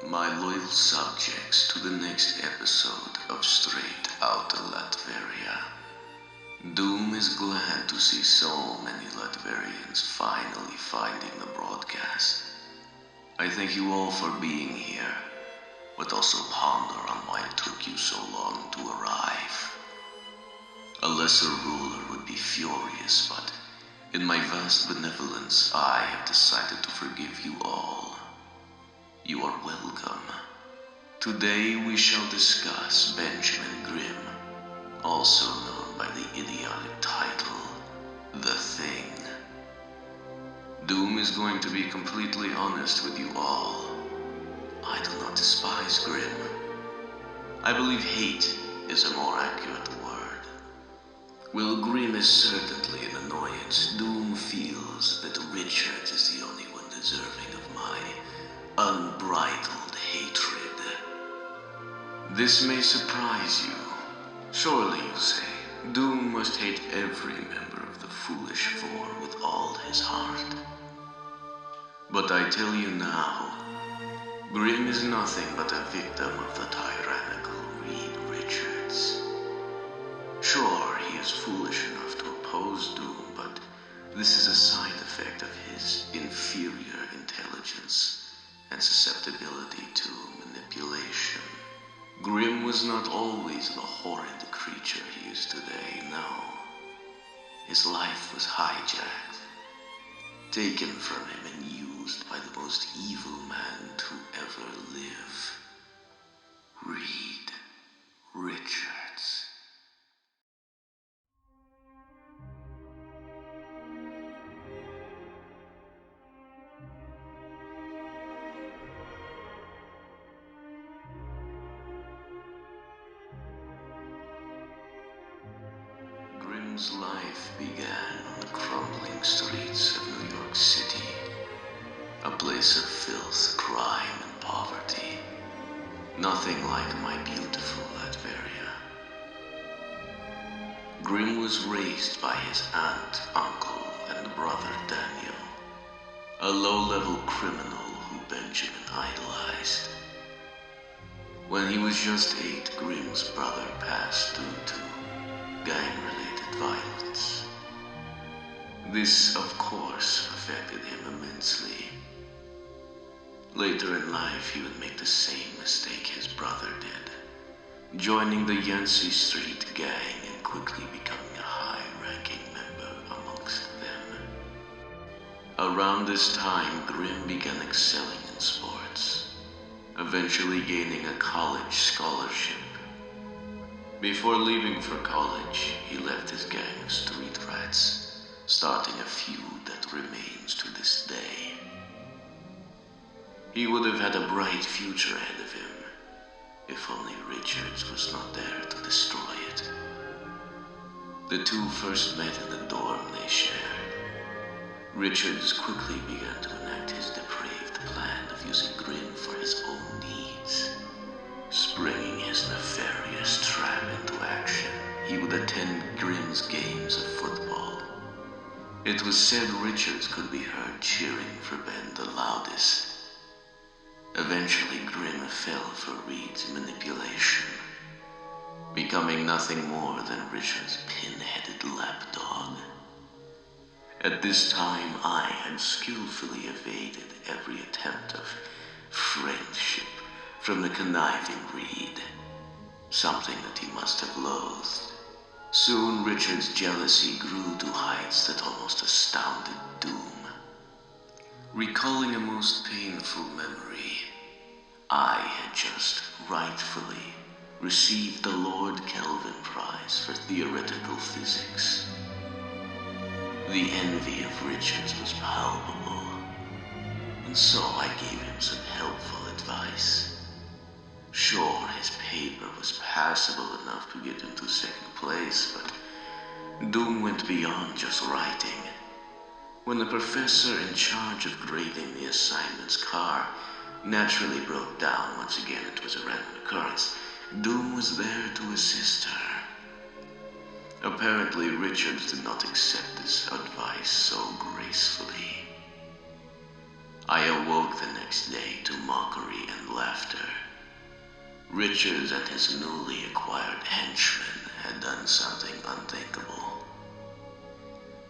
my loyal subjects, to the next episode of Straight Outta Latveria. Doom is glad to see so many Latverians finally finding the broadcast. I thank you all for being here, but also ponder on why it took you so long to arrive. A lesser ruler would be furious, but in my vast benevolence, I have decided to forgive you all. You are welcome. Today we shall discuss Benjamin Grimm, also known by the idiotic title, The Thing. Doom is going to be completely honest with you all. I do not despise Grimm. I believe hate is a more accurate word. While Grimm is certainly an annoyance, Doom feels that Richard is the only one deserving of my unbridled hatred. This may surprise you. Surely, you say, Doom must hate every member of the Foolish Four with all his heart. But I tell you now, Grimm is nothing but a victim of the tyrannical Reed Richards. Sure, he is foolish enough to oppose Doom, but this is a side effect of his inferior intelligence and susceptibility to manipulation. Grimm was not always the horrid creature he is today, no. His life was hijacked, taken from him and used by the most evil man to ever live. Reed Richards. Grimm's life began on the crumbling streets of New York City, a place of filth, crime, and poverty. Nothing like my beautiful Latveria. Grimm was raised by his aunt, uncle, and brother Daniel, a low-level criminal who Benjamin idolized. When he was just 8, Grimm's brother passed due to gang-related violence. This, of course, affected him immensely. Later in life, he would make the same mistake his brother did, joining the Yancey Street gang and quickly becoming a high-ranking member amongst them. Around this time, Grimm began excelling in sports, eventually gaining a college scholarship. Before leaving for college, he left his gang of street rats, starting a feud that remains to this day. He would have had a bright future ahead of him, if only Richards was not there to destroy it. The two first met in the dorm they shared. Richards quickly began to enact his depraved plan of using Grimm for his own needs. Springing his nefarious trap into action, he would attend Grimm's games of football. It was said Richards could be heard cheering for Ben the loudest. Eventually, Grimm fell for Reed's manipulation, becoming nothing more than Richards' pin-headed lapdog. At this time, I had skillfully evaded every attempt of friendship from the conniving Reed, something that he must have loathed. Soon Richard's jealousy grew to heights that almost astounded Doom. Recalling a most painful memory, I had just rightfully received the Lord Kelvin Prize for theoretical physics. The envy of Richards was palpable, and so I gave him some helpful advice. Sure, his paper was passable enough to get him to second place, but Doom went beyond just writing. When the professor in charge of grading the assignment's car naturally broke down, once again it was a random occurrence, Doom was there to assist her. Apparently, Richards did not accept this advice so gracefully. I awoke the next day to mockery and laughter Richards and his newly acquired henchmen had done something unthinkable.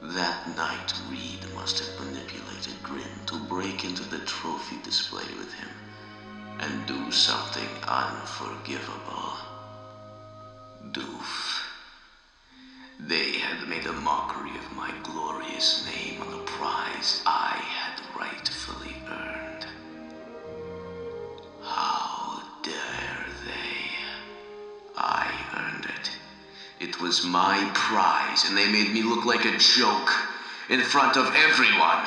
That night, Reed must have manipulated Grimm to break into the trophy display with him and do something unforgivable. Doof. They had made a mockery of my glorious name on the prize I had rightfully earned. How dare they? I earned it. It was my prize, and they made me look like a joke in front of everyone.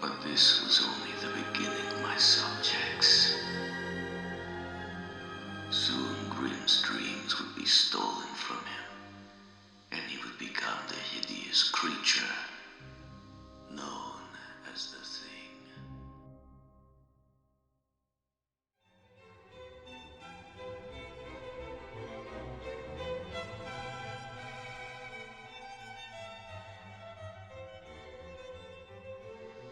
But this was only the beginning, my subjects. Soon Grimm's dreams would be stolen from him, and he would become the hideous creature known as the Thing.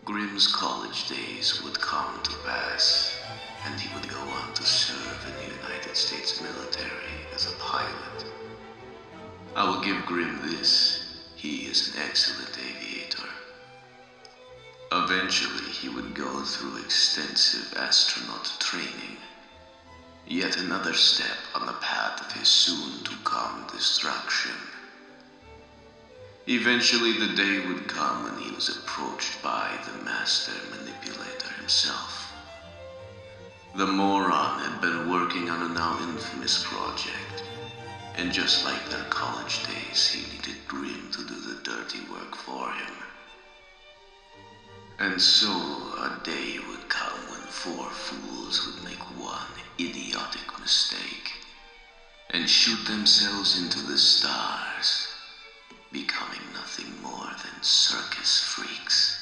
Grimm's college days would come to pass, and he would go on to serve in the United States military as a pilot. I will give Grimm this: he is an excellent aviator. Eventually, he would go through extensive astronaut training, yet another step on the path of his soon-to-come destruction. Eventually, the day would come when he was approached by the master manipulator himself. The moron had been working on a now infamous project, and just like their college days, he needed Grimm to do the dirty work for him. And so, a day would come when four fools would make one idiotic mistake and shoot themselves into the stars, becoming nothing more than circus freaks.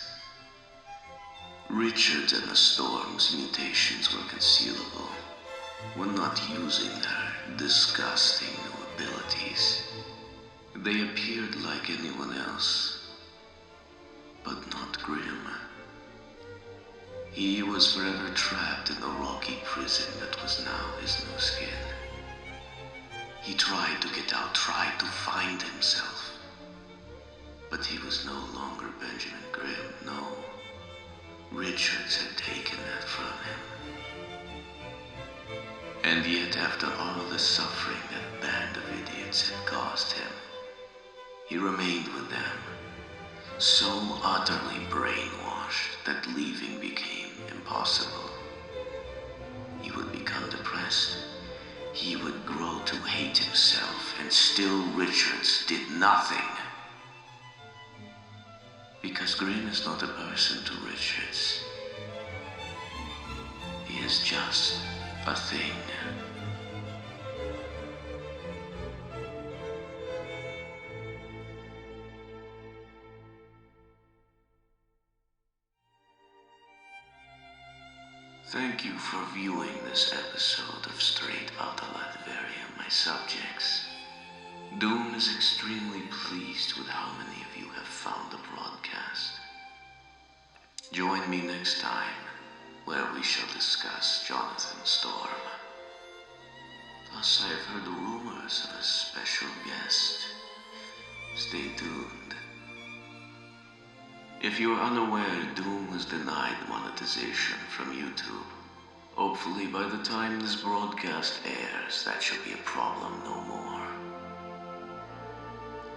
Richards and the Storm's mutations were concealable when not using their disgusting new abilities. They appeared like anyone else, but not Grimm. He was forever trapped in the rocky prison that was now his new skin. He tried to get out, tried to find himself, but he was no longer Benjamin Grimm, no. Richards had taken that from him. And yet, after all the suffering that band of idiots had caused him, he remained with them, so utterly brainwashed that leaving became impossible. He would become depressed. He would grow to hate himself, and still Richards did nothing. Because Grimm is not a person to Richards. He is just a thing. Thank you for viewing this episode of Straight Outta Latveria, my subjects. Doom is extremely pleased with how many of you have found the broadcast. Join me next time, where we shall discuss Jonathan Storm. Plus, I have heard rumors of a special guest. Stay tuned. If you are unaware, Doom was denied monetization from YouTube. Hopefully, by the time this broadcast airs, that shall be a problem no more.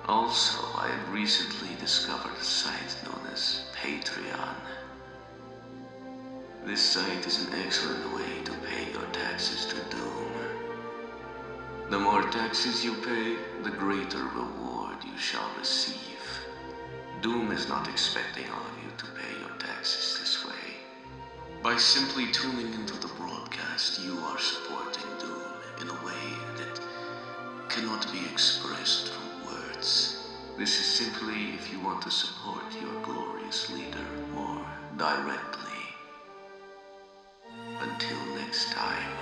Also, I have recently discovered a site known as Patreon. This site is an excellent way to pay your taxes to Doom. The more taxes you pay, the greater reward you shall receive. Doom is not expecting all of you to pay your taxes this way. By simply tuning into the broadcast, you are supporting Doom in a way that cannot be expressed through words. This is simply if you want to support your glorious leader more directly. Until next time.